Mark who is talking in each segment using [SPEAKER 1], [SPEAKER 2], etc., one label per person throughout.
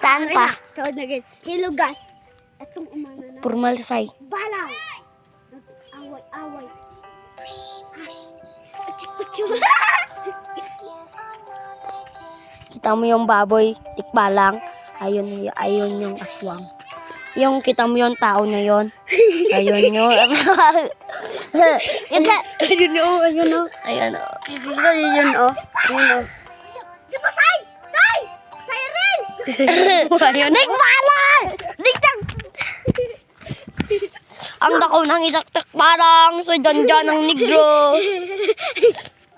[SPEAKER 1] Saan pa?
[SPEAKER 2] Tawad na ganyan. Hilugas. Itong umana na.
[SPEAKER 1] Purmalsay.
[SPEAKER 2] Balaw. Away-away. Kuchu-kuchu.
[SPEAKER 1] Kita mo yung baboy, tikbalang. Ayun yung aswang. Yung kita mo yung tao na yon. Ayun yun.
[SPEAKER 2] Ayun o, ayun o.
[SPEAKER 1] Ayun o.
[SPEAKER 2] Ayun o. Ayun o. Di ba, Say? Say! Say rin! Ayun o.
[SPEAKER 1] Tikbalang! Ang dakaw ng itaktak parang sa dyan ng negro.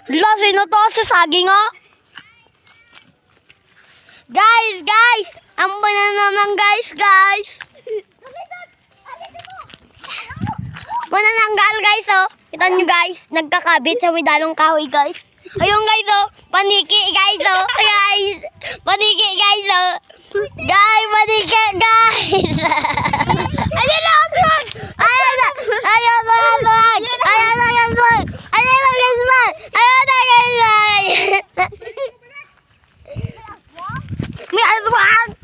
[SPEAKER 1] Wala, sino to? Si Saging o? Guys! Ang banana naman guys! Manananggal guys oh. Kita nyo guys, nagkakabit sa may dalong kahoy guys. Ayun guys oh, paniki guys oh. Guys, paniki guys oh. Guys, paniki guys. Ayun na, ayun na guys. May aswang.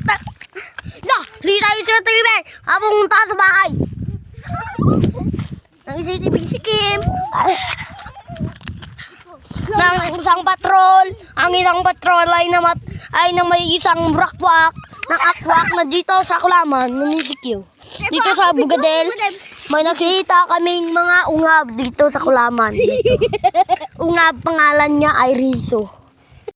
[SPEAKER 1] Lah, hindi tayo sa TV. Habang punta sa bahay. Ang CCTV si Kim. Ang isang patrol ay na may isang brakwak ng akwak na dito sa Kulaman, munisipyo. Dito sa Bugadel, may nakita kaming mga ungab dito sa Kulaman. Dito. Ungab pangalan niya ay Rizzo.